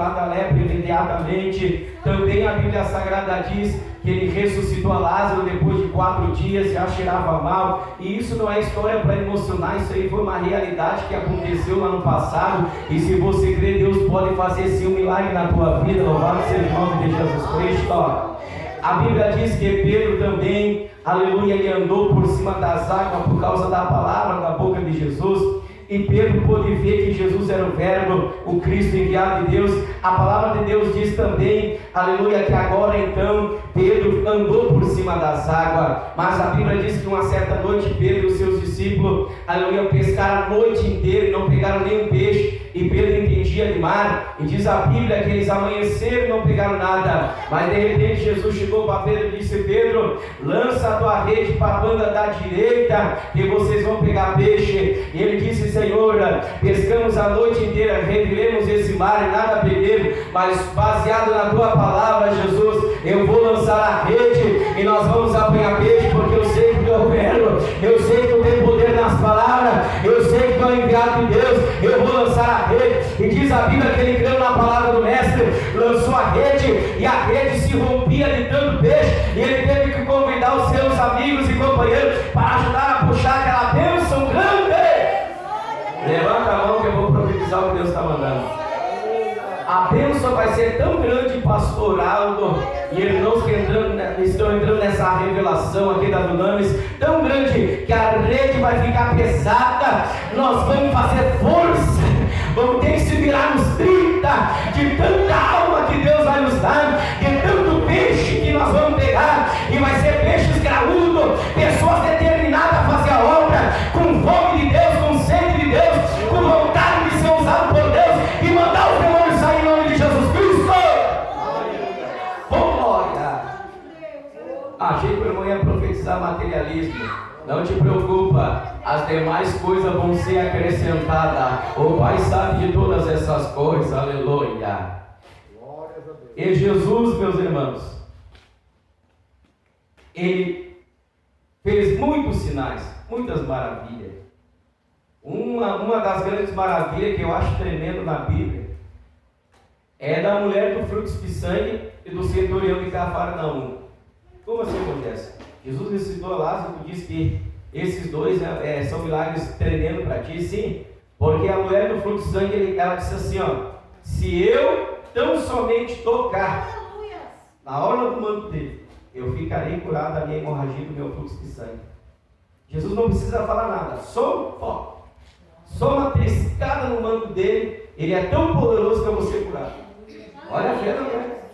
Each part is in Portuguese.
curado da lepra imediatamente. Também a Bíblia Sagrada diz que ele ressuscitou a Lázaro depois de 4 dias, já cheirava mal. E isso não é história para emocionar, isso aí foi uma realidade que aconteceu lá no passado. E se você crê, Deus pode fazer sim um milagre na tua vida. Louvado seja o nome de Jesus Cristo. A Bíblia diz que Pedro também, aleluia, ele andou por cima das águas por causa da palavra da boca de Jesus. E Pedro pôde ver que Jesus era o Verbo, o Cristo enviado de Deus. A palavra de Deus diz também, aleluia, que agora então Pedro andou por cima das águas. Mas a Bíblia diz que uma certa noite Pedro e os seus discípulos, aleluia, pescaram a noite inteira e não pegaram nenhum peixe. E Pedro entendia de mar, e diz a Bíblia que eles amanheceram e não pegaram nada. Mas de repente Jesus chegou para Pedro e disse: Pedro, lança a tua rede para a banda da direita, que vocês vão pegar peixe. E ele disse: Senhor, pescamos a noite inteira, reviremos esse mar e nada peguemos, mas baseado na tua palavra, Jesus, eu vou lançar a rede e nós vamos apanhar peixe, porque eu sei que tu é o Verbo, eu sei que tu tem poder nas palavras, eu sei que tu é enviado de Deus, eu vou lançar a rede. E diz a Bíblia que ele creu na palavra do mestre, lançou a rede e a rede se rompia de tanto peixe, e ele teve que convidar os seus amigos e companheiros para ajudar a puxar aquela bênção grande. Levanta a mão que eu vou profetizar o que Deus está mandando. A bênção vai ser tão grande, pastor Aldo, e irmãos que estão entrando nessa revelação aqui da Dunamis, tão grande que a rede vai ficar pesada. Nós vamos fazer força, vamos ter que se virar nos 30, de tanta alma que Deus vai nos dar, de tanto peixe que nós vamos pegar, e vai ser peixes graúdos, pessoas determinadas a fazer a obra, com fome de Deus, com sede de Deus, com vontade de ser usado por Deus e mandar os demônios sair em nome de Jesus Cristo. Glória! Achei que o irmão ia profetizar materialismo. Não te preocupa, as demais coisas vão ser acrescentadas. O Pai sabe de todas essas coisas, aleluia. E Jesus, meus irmãos, ele fez muitos sinais, muitas maravilhas. Uma das grandes maravilhas que eu acho tremendo na Bíblia é da mulher do fluxo de sangue e do centurião de Cafarnaum. Como assim acontece? Jesus ressuscitou Lázaro e disse que esses dois são milagres tremendos para ti, sim, porque a mulher do fluxo de sangue, ela disse assim, ó: se eu tão somente tocar na orla do manto dele, eu ficarei curado da minha hemorragia, do meu fluxo de sangue. Jesus não precisa falar nada, só uma triscada no manto dele, ele é tão poderoso que eu vou ser curado. Olha a fé da mulher.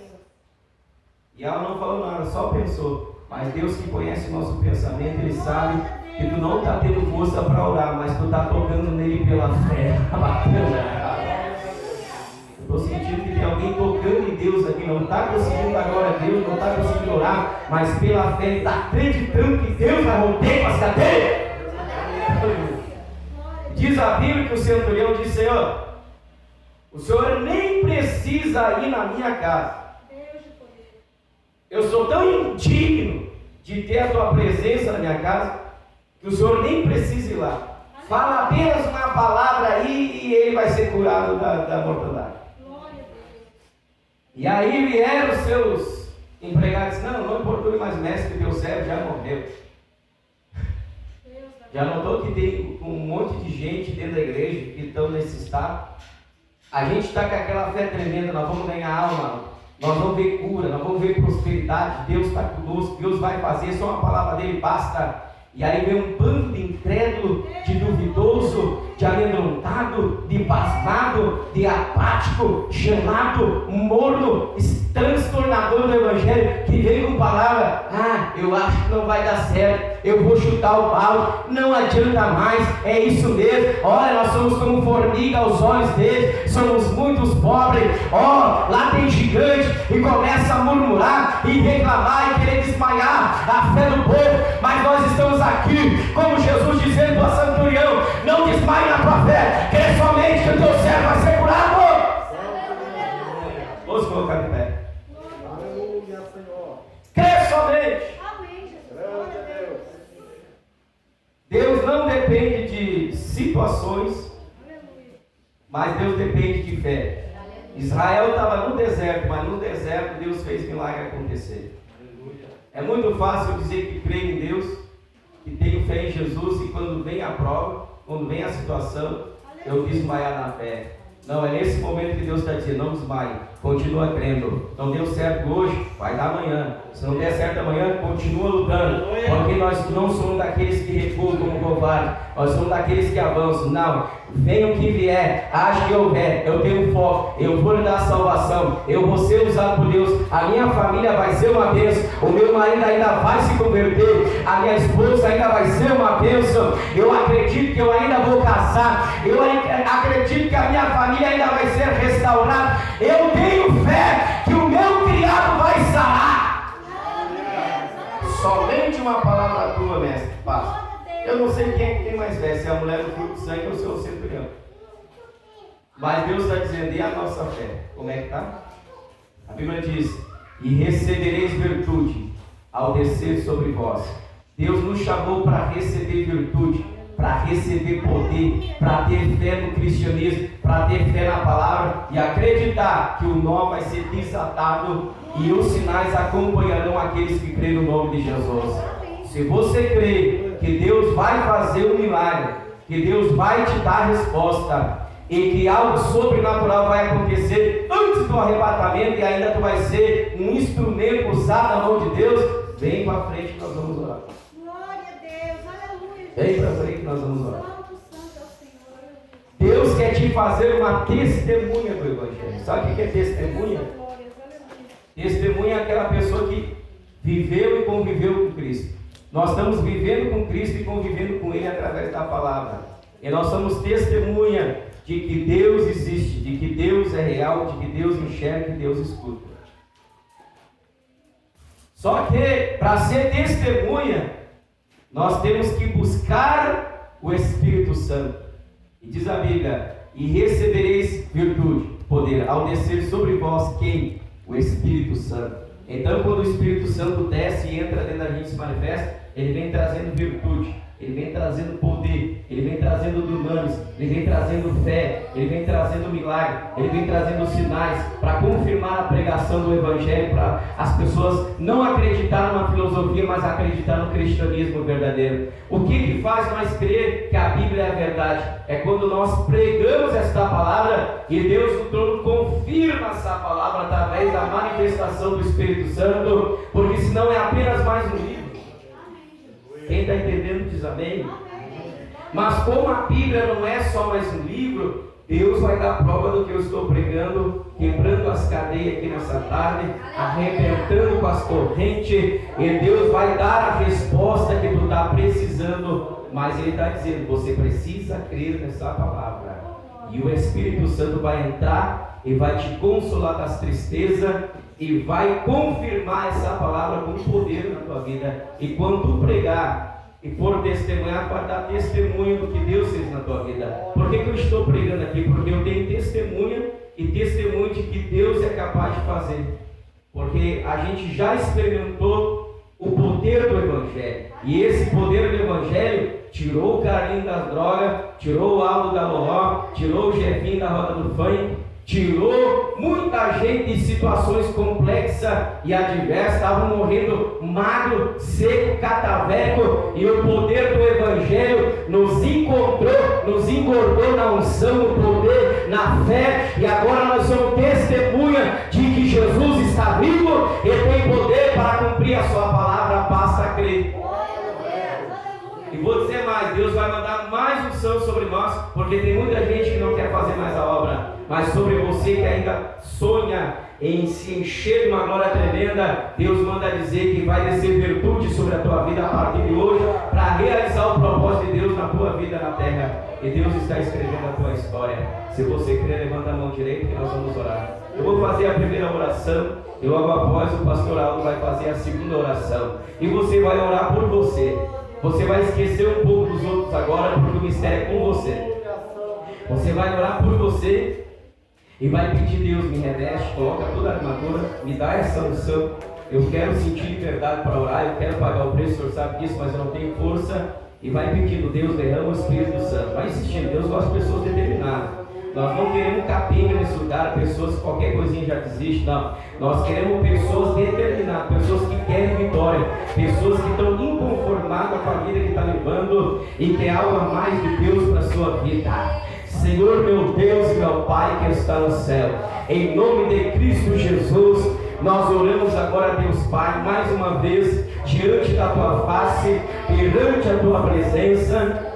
E ela não falou nada, só pensou. Mas Deus, que conhece o nosso pensamento, Ele sabe que tu não está tendo força para orar, mas tu está tocando nele pela fé. Eu estou sentindo que tem alguém tocando em Deus aqui, não está conseguindo dar glória a Deus, não está conseguindo orar, mas pela fé ele está acreditando que Deus vai romper com as cadeias. Diz a Bíblia que o centurião disse: Senhor, o Senhor nem precisa ir na minha casa. Eu sou tão indigno de ter a tua presença na minha casa, que o Senhor nem precisa ir lá. Fala apenas uma palavra aí e ele vai ser curado da mortandade. E aí vieram os seus empregados: não importune mais, mestre, teu servo já morreu. Já notou que tem um monte de gente dentro da igreja que estão nesse estado? A gente está com aquela fé tremenda, nós vamos ganhar alma, nós vamos ver cura, nós vamos ver prosperidade, Deus está conosco, Deus vai fazer, só uma palavra dele basta. E aí vem um bando de incrédulo, de duvidoso, de amedrontado, de pasmado, de apático, chamado, morno, transtornador do evangelho, que vem com palavra: eu acho que não vai dar certo, eu vou chutar o pau, não adianta mais, é isso mesmo, olha, nós somos como formiga aos olhos deles, somos muitos pobres, lá tem gigante, e começa a murmurar e reclamar e querer desmaiar a fé do povo. Mas nós estamos aqui, como Jesus dizendo ao centurião: não desmaie na tua fé, crê somente que o teu servo vai ser curado. Vamos colocar de pé. Aleluia, Senhor. Crê somente. Amém, Jesus. Deus não depende de situações, mas Deus depende de fé. Israel estava no deserto, mas no deserto Deus fez milagre acontecer. É muito fácil dizer que creio em Deus, que tenho fé em Jesus, e quando vem a prova, quando vem a situação, eu desmaiar na fé. Não, é nesse momento que Deus está dizendo: não desmaie, continua crendo. Não deu certo hoje, vai dar amanhã. Se não der certo amanhã, continua lutando. Porque nós não somos daqueles que recuam como covardes, nós somos daqueles que avançam. Não, venha o que vier, haja que houver, eu tenho foco, eu vou lhe dar salvação, eu vou ser usado por Deus, a minha família vai ser uma bênção, o meu marido ainda vai se converter, a minha esposa ainda vai ser uma bênção, eu acredito que eu ainda vou casar, eu acredito que a minha família ainda vai ser restaurada, eu tenho fé que o meu criado vai sarar. Somente uma palavra tua, mestre, passa. Eu não sei quem é que tem mais fé, se é a mulher do fruto do sangue ou se é o centurião. Mas Deus está dizendo: e a nossa fé? Como é que está? A Bíblia diz: e recebereis virtude ao descer sobre vós. Deus nos chamou para receber virtude, para receber poder, para ter fé no cristianismo, para ter fé na palavra e acreditar que o nó vai ser desatado e os sinais acompanharão aqueles que creem no nome de Jesus. Se você crê que Deus vai fazer um milagre, que Deus vai te dar resposta e que algo sobrenatural vai acontecer antes do arrebatamento e ainda tu vai ser um instrumento usado na mão de Deus, vem para frente que nós vamos orar. Glória a Deus, aleluia. Vem para frente que nós vamos orar. Deus quer te fazer uma testemunha do Evangelho. Sabe o que é testemunha? Testemunha é aquela pessoa que viveu e conviveu com Cristo. Nós estamos vivendo com Cristo e convivendo com Ele através da palavra. E nós somos testemunha de que Deus existe, de que Deus é real, de que Deus enxerga e Deus escuta. Só que, para ser testemunha, nós temos que buscar o Espírito Santo. E diz a Bíblia: e recebereis virtude, poder, ao descer sobre vós quem? O Espírito Santo. Então, quando o Espírito Santo desce e entra dentro da gente, se manifesta, ele vem trazendo virtude, ele vem trazendo poder, ele vem trazendo dunamis, ele vem trazendo fé, ele vem trazendo milagre, ele vem trazendo sinais para confirmar a pregação do Evangelho, para as pessoas não acreditar numa filosofia, mas acreditar no cristianismo verdadeiro. O que faz nós crer que a Bíblia é a verdade? É quando nós pregamos esta palavra e Deus no trono confirma essa palavra através da manifestação do Espírito Santo, porque senão é apenas mais um livro. Quem está entendendo diz amém? Mas como a Bíblia não é só mais um livro, Deus vai dar prova do que eu estou pregando, quebrando as cadeias aqui nessa tarde, arrebentando com as correntes, e Deus vai dar a resposta que tu está precisando. Mas Ele está dizendo: você precisa crer nessa palavra, e o Espírito Santo vai entrar e vai te consolar das tristezas e vai confirmar essa palavra com poder na tua vida. E quando tu pregar e for testemunhar, vai dar testemunho do que Deus fez na tua vida. Por que eu estou pregando aqui? Porque eu tenho testemunha e testemunho de que Deus é capaz de fazer. Porque a gente já experimentou o poder do Evangelho. E esse poder do Evangelho tirou o Carlinho das drogas, tirou o Aldo da Loró, tirou o Jefinho da roda do funk, tirou muita gente de situações complexas e adversas, estavam morrendo magro, seco, cataveco, e o poder do Evangelho nos encontrou, nos engordou na unção, no poder, na fé, e agora nós somos testemunha de que Jesus está vivo e tem poder para cumprir a sua palavra, basta crer. E vou dizer mais, Deus vai mandar mais unção sobre nós, porque tem muita gente que não quer fazer mais a obra, mas sobre você que ainda sonha em se encher de uma glória tremenda, Deus manda dizer que vai descer virtude sobre a tua vida a partir de hoje, para realizar o propósito de Deus na tua vida na terra. E Deus está escrevendo a tua história. Se você crer, levanta a mão direita que nós vamos orar. Eu vou fazer a primeira oração e logo após o pastor Aldo vai fazer a segunda oração. E você vai orar por você. Você vai esquecer um pouco dos outros agora, porque o mistério é com você. Você vai orar por você e vai pedir: Deus, me reveste, coloca toda a armadura, me dá essa unção. Eu quero sentir liberdade para orar, eu quero pagar o preço, o senhor sabe disso, mas eu não tenho força. E vai pedindo: Deus, derrama o Espírito Santo. Vai insistindo, Deus gosta de pessoas determinadas. Nós não queremos capenga nesse lugar, procurar pessoas que qualquer coisinha já desiste, não. Nós queremos pessoas determinadas, pessoas que querem vitória, pessoas que estão inconformadas com a vida que está levando e quer algo a mais de Deus para a sua vida. Senhor, meu Deus e meu Pai que está no céu, em nome de Cristo Jesus, nós oramos agora, Deus Pai, mais uma vez, diante da Tua face, perante a Tua presença,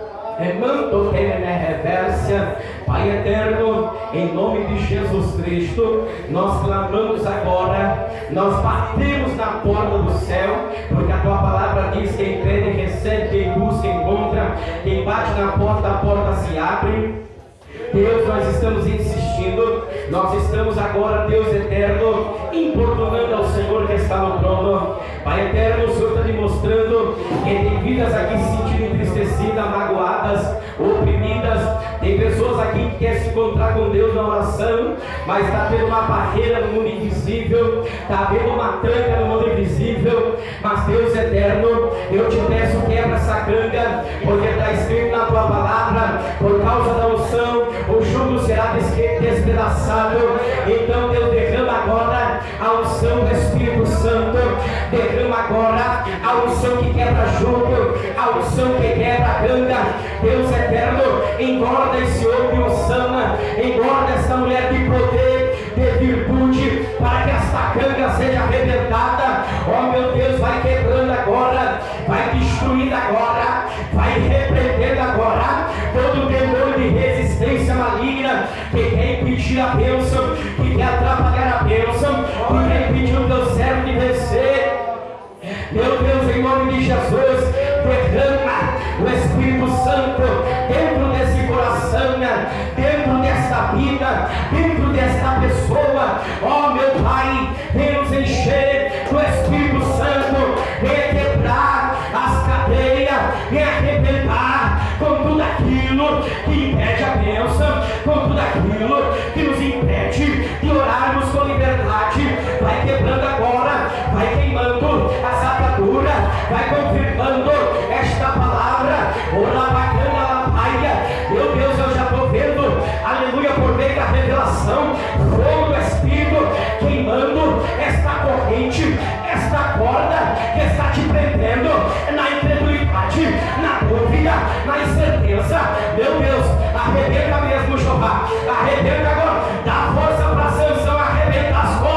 manto que me reversa, Pai eterno, em nome de Jesus Cristo, nós clamamos agora, nós batemos na porta do céu, porque a Tua palavra diz: quem pede recebe, quem busca encontra, quem bate na porta, a porta se abre. Deus, nós estamos insistindo, nós estamos agora, Deus eterno, importunando ao Senhor que está no trono. Pai eterno, o Senhor está demonstrando que tem vidas aqui se sentindo entristecidas, magoadas, oprimidas. Tem pessoas aqui que querem se encontrar com Deus na oração, mas está tendo uma barreira no mundo invisível, está havendo uma tranca no mundo invisível. Mas Deus eterno, eu te peço, quebra essa canga, porque está escrito na Tua palavra, por causa da unção, o jugo será despedaçado. Então Deus, derrama agora a unção do Espírito Santo, derrama agora a unção que quebra jugo, a unção que quebra a canga. Deus eterno, engorda esse homem de unção, engorda essa mulher de poder, de virtude, para que esta canga seja arrebentada. Oh meu Deus, vai quebrando agora, vai destruindo agora, vai repreendendo agora todo demônio de resistência maligna que quer impedir a bênção, que quer atrapalhar a bênção, que quer impedir o teu servo de vencer. Meu Deus, em nome de Jesus, derrama o Espírito Santo dentro desse coração, dentro desta vida, dentro desta pessoa. Oh meu Pai, vem nos encher do Espírito Santo, venha quebrar as cadeias, venha arrebentar com tudo aquilo que impede a bênção, com tudo aquilo que nos impede de orarmos com liberdade. Vai quebrando agora, vai queimando as ataduras, vai confirmando esta palavra. Ora bacana la paia. Meu Deus, eu já estou vendo, aleluia, por meio da revelação, fogo do Espírito queimando esta corrente, esta corda que está te prendendo na incredulidade, na dúvida, na incerteza. Meu Deus, arrebenta mesmo, Jeová, arrebenta agora, dá força para a Sansão, arrebenta as cordas.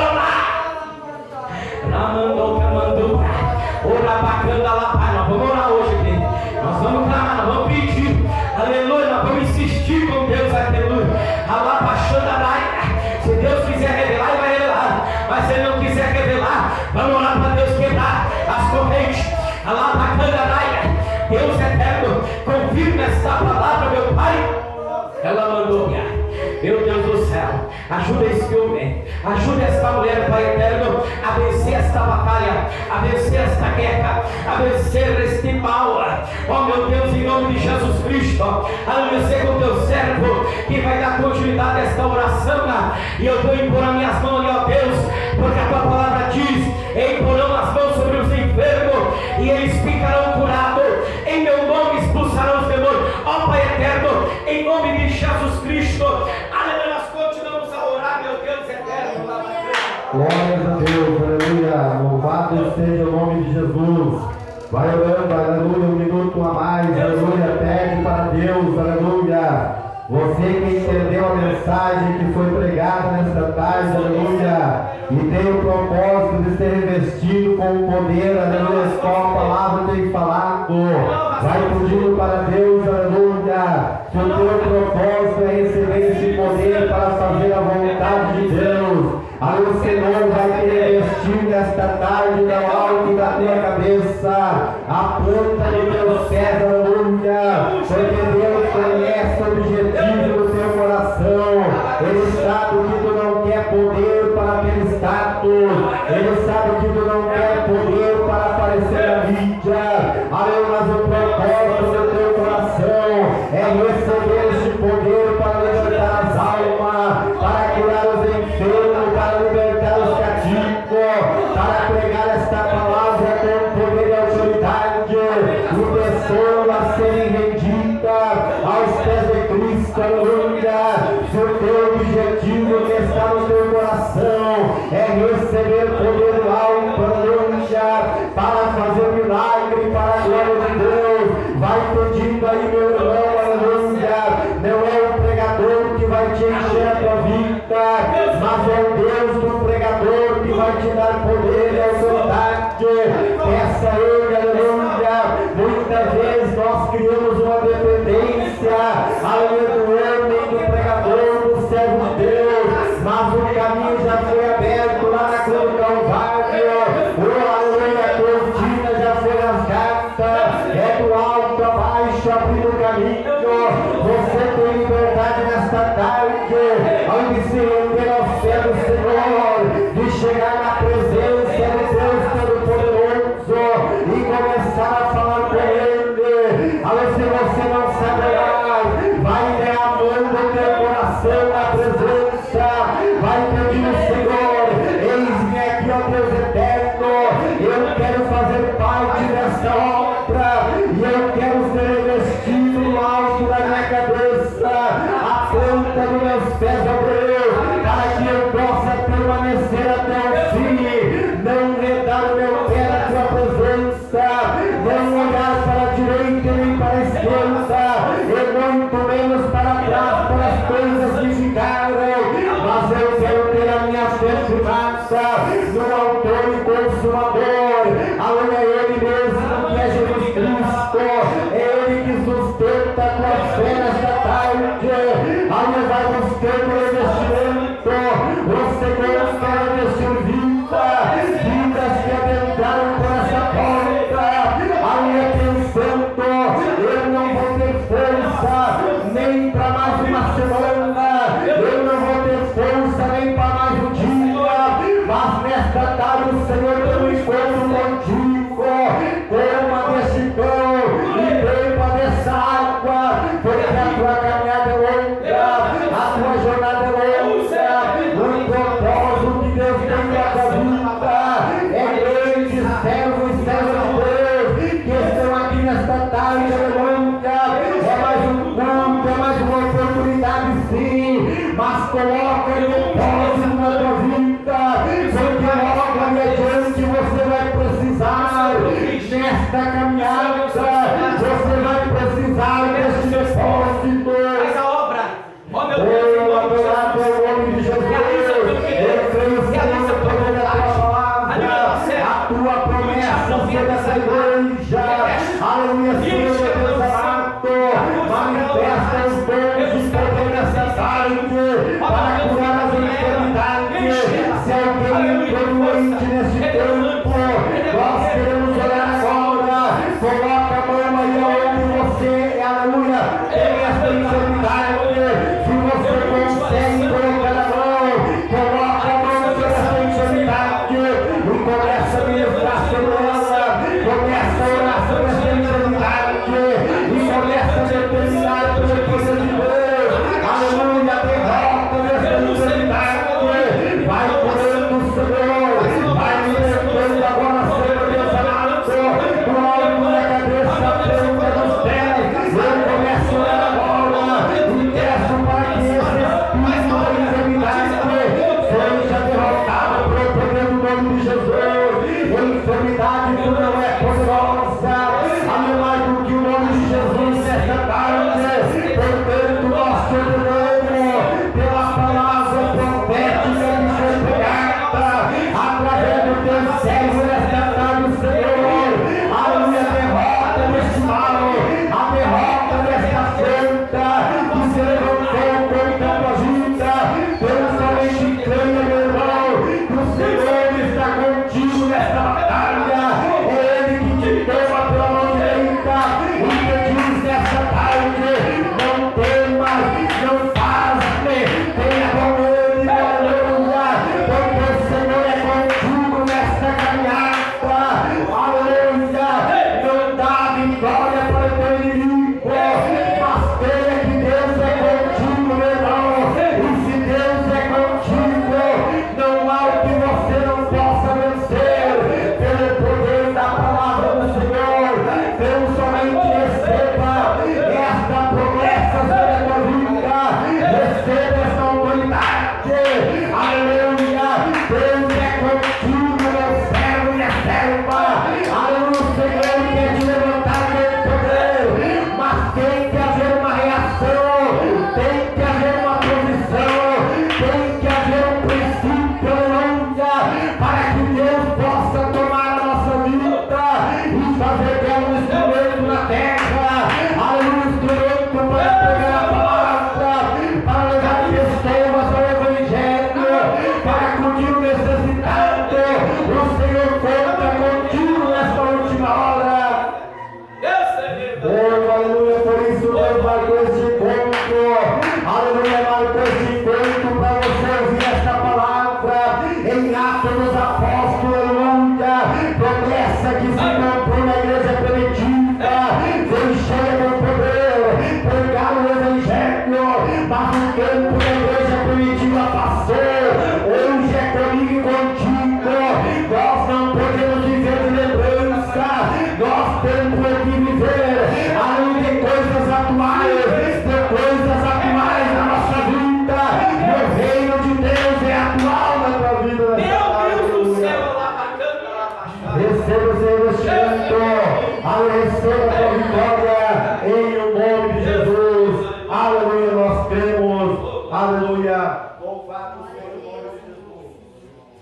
Ora bacana lá, Pai, nós vamos orar hoje aqui, nós vamos clamar, nós vamos pedir, aleluia, nós vamos insistir com Deus, aleluia. Se Deus quiser revelar, Ele vai revelar, mas se Ele não quiser revelar, vamos orar para Deus quebrar as correntes. Deus eterno, confirma esta palavra, meu Pai. Ela mandou, meu Deus do céu, ajuda esse homem, ajuda esta mulher, Pai eterno, a vencer esta batalha, a vencer esta guerra, a vencer este mal. Oh meu Deus, em nome de Jesus Cristo, aleluia, seja o teu servo que vai dar continuidade a esta oração. E eu vou impor as minhas mãos ali, ó Deus, porque a tua palavra diz: imporão as mãos sobre os enfermos e eles ficarão curados. Em meu nome expulsarão os demônios. Ó Pai eterno, em nome de Jesus Cristo, aleluia, nós continuamos a orar, meu Deus eterno. Glórias a Deus, aleluia. Louvado seja o nome de Jesus. Vai orando, aleluia, um minuto a mais, aleluia. Pede para Deus, aleluia. Você que entendeu a mensagem que foi pregada nesta tarde, aleluia, e tem o propósito de ser revestido com o poder, aleluia, qual a palavra tem falado, vai pedindo para Deus, aleluia, que o teu propósito é receber esse poder para fazer a vontade de Deus. Aí o Senhor vai te revestir nesta tarde do alto da tua cabeça, a ponta de teus pés, aleluia, porque Deus conhece o objetivo do teu coração. Ele sabe que tu não quer poder para aquele status, Ele sabe que tu não quer poder para aparecer na mídia, aleluia, mas o propósito do teu coração é receber esse poder para libertar as almas, para curar os enfermos, para libertar os cativos, para pregar esta palavra com poder e autoridade, e pessoas serem rendidas aos pés de Cristo, aleluia. Se o teu objetivo está no Ele, aleluia. Muitas vezes nós criamos uma dependência, aleluia, do homem, do pregador, do servo de Deus, mas o caminho já foi aberto lá na cruz do Calvário. Oh, aleluia, a cortina já foi rasgada, é do alto a baixo abrindo o caminho. Você tem liberdade nesta tarde, ao de se render aos pés do Senhor, de chegar na presença do Deus Todo-Poderoso e começar a falar com Ele. Alô, se você não sabe orar, vai derramando o teu coração na presença, vai pedindo, Senhor, eis-me aqui, ó Deus eterno, eu quero fazer parte dessa obra e eu quero ser revestido no alto da minha cabeça, a planta dos meus pés, ó Deus, para que eu possa permanecer até o fim, não redar o meu pé na tua presença, não olhar para a direita nem para a esquerda, e muito menos para trás, para as coisas que ficaram, mas eu quero ter a minha fé firmada no autor e consumador, aleluia, Ele mesmo que é Jesus Cristo, é Ele que sustenta a tua fé nesta tarde, aleluia, vai buscando o revestimento, o Senhor quer vestir vidas que adentraram por essa porta, aleluia, pensando, eu não vou ter força nem para mais uma semana, eu não vou ter força nem para mais um dia, mas nesta tarde o Senhor tem um encontro contigo, coma desse pão e beba dessa água, porque a tua caminhada é longa, a tua jornada é longa, o propósito que Deus tem para a tua vida é grande, servos e servas de Deus que estão aqui nesta tarde, aleluia, é mais um culto, é mais uma oportunidade sim, mas coloca o propósito na tua vida, porque logo ali adiante você vai precisar, nesta caminhada, você vai precisar deste depósito. Faz a obra. Ó meu Deus, Eu adorado é o nome de Jesus. Eu creio, Senhor, no poder da tua palavra, a tua promessa sobre essa igreja. Aleluia, Senhor, Deus amado, manifesta os dons e poder nessa tarde para curar as enfermidades. Se alguém entrou doente nesse tempo, nós queremos orar agora. Coloca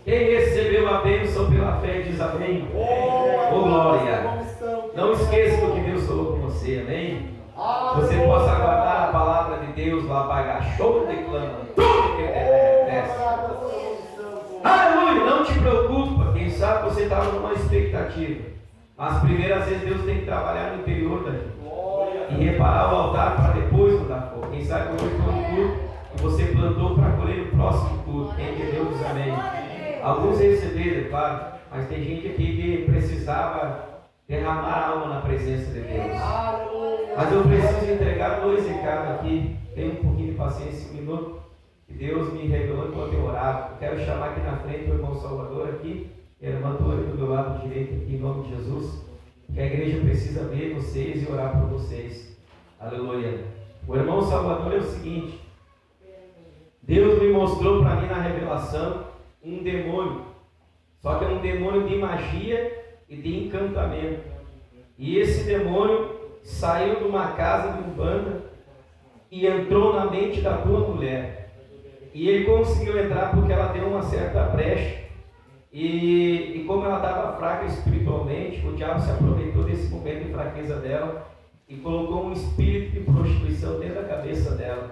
Quem recebeu a bênção pela fé diz amém. Oh, glória. Não esqueça do que Deus falou com você, amém? Você possa aguardar a palavra de Deus lá, show declamando tudo que ele merece. Aleluia, não te preocupa. Quem sabe você estava numa expectativa. As primeiras vezes Deus tem que trabalhar no interior da gente e reparar o altar para depois mudar fogo. Quem sabe hoje foi um culto que você plantou para colher no próximo culto. Quem entendeu diz amém. Alguns receberam, é claro, mas tem gente aqui que precisava derramar a alma na presença de Deus. Mas eu preciso entregar 2 recados aqui. Tenha um pouquinho de paciência, 1 minuto. Que Deus me revelou enquanto eu orava. Eu quero chamar aqui na frente o irmão Salvador aqui, e a irmã Tônia do meu lado direito aqui, em nome de Jesus. Que a igreja precisa ver vocês e orar por vocês. Aleluia. O irmão Salvador é o seguinte: Deus me mostrou para mim na revelação um demônio, só que é um demônio de magia e de encantamento. E esse demônio saiu de uma casa de umbanda e entrou na mente da tua mulher. E ele conseguiu entrar porque ela deu uma certa brecha. E como ela estava fraca espiritualmente, o diabo se aproveitou desse momento de fraqueza dela e colocou um espírito de prostituição dentro da cabeça dela.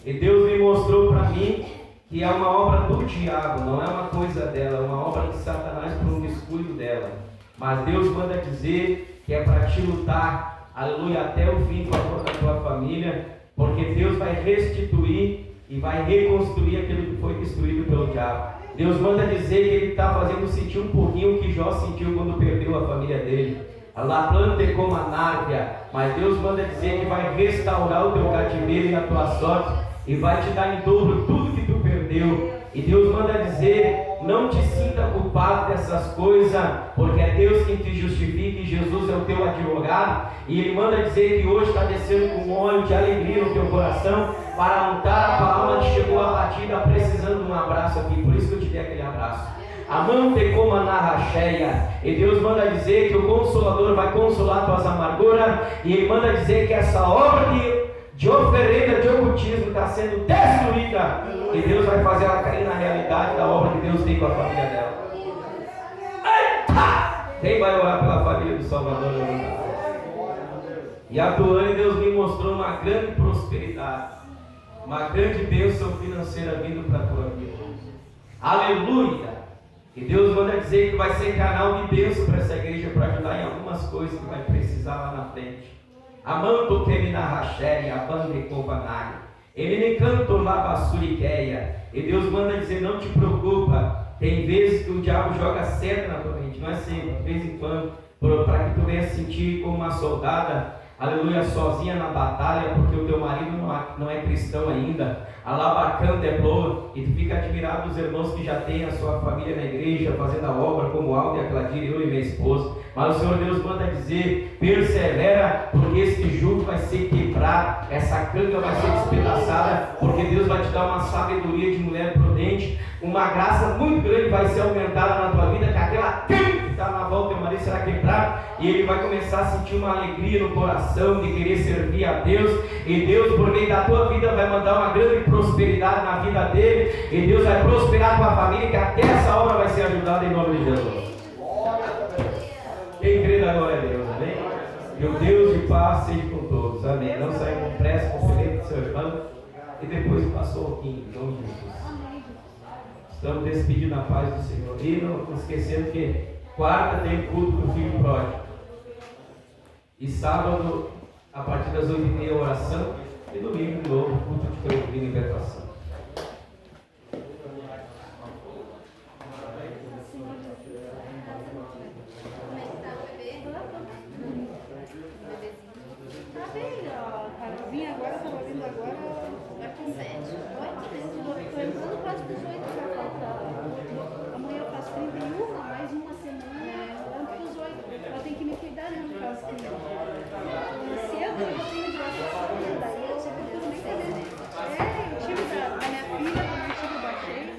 E Deus me mostrou para mim que é uma obra do diabo, não é uma coisa dela, é uma obra de Satanás por um descuido dela. Mas Deus manda dizer que é para te lutar, aleluia, até o fim, por favor, da tua família, porque Deus vai restituir e vai reconstruir aquilo que foi destruído pelo diabo. Deus manda dizer que Ele está fazendo sentir um pouquinho o que Jó sentiu quando perdeu a família dele. La planta como a nárvia, mas Deus manda dizer que vai restaurar o teu cativeiro e a tua sorte e vai te dar em dobro tudo que tu perdeu. E Deus manda dizer: não te sinta culpado dessas coisas, porque é Deus quem te justifica e Jesus é o teu advogado. E Ele manda dizer que hoje está descendo com óleo de alegria no teu coração para lutar a tua alma que chegou abatida precisando de um abraço aqui. Por isso que eu te dei aquele abraço. Amante como a narracheia. E Deus manda dizer que o Consolador vai consolar tuas amarguras. E Ele manda dizer que essa obra de oferenda, de ocultismo está sendo destruída. E Deus vai fazer ela cair na realidade da obra que Deus tem com a família dela. Eita! Quem vai orar pela família do Salvador? E a Tuane, Deus me mostrou uma grande prosperidade, uma grande bênção financeira vindo para a tua vida. Aleluia! E Deus manda dizer que vai ser canal de bênção para essa igreja, para ajudar em algumas coisas que vai precisar lá na frente. Amanto que me narraxere, a bande covanai. Ele me canto lá basuriqueia. E Deus manda dizer: não te preocupa. Tem vezes que o diabo joga seta na tua mente, não é sempre, de vez em quando, para que tu venha sentir como uma soldada, aleluia, sozinha na batalha, porque o teu marido não é cristão ainda. Alabacando é boa, e tu fica admirado dos irmãos que já têm a sua família na igreja, fazendo a obra, como Aldo e a Cladir, eu e minha esposa. Mas o Senhor Deus manda dizer: persevera, porque este jugo vai ser quebrado, essa canga vai ser despedaçada, porque Deus vai te dar uma sabedoria de mulher prudente, uma graça muito grande vai ser aumentada na tua vida, que aquela canga que está na volta do teu marido será quebrada, e ele vai começar a sentir uma alegria no coração de querer servir a Deus, e Deus, por meio da tua vida, vai mandar uma grande prosperidade na vida dele, e Deus vai prosperar a tua família, que até essa obra vai ser ajudada em nome de Jesus. Quem crê da glória a Deus, amém? Que o Deus de paz seja com todos, amém? Não saia com pressa, com o do seu irmão, e depois passou aqui, em nome de Jesus. Estamos despedindo a paz do Senhor. E não esquecendo que quarta tem culto do Filho Pródigo. E sábado, a partir das 8h30, oração. E domingo, de novo, culto de libertação.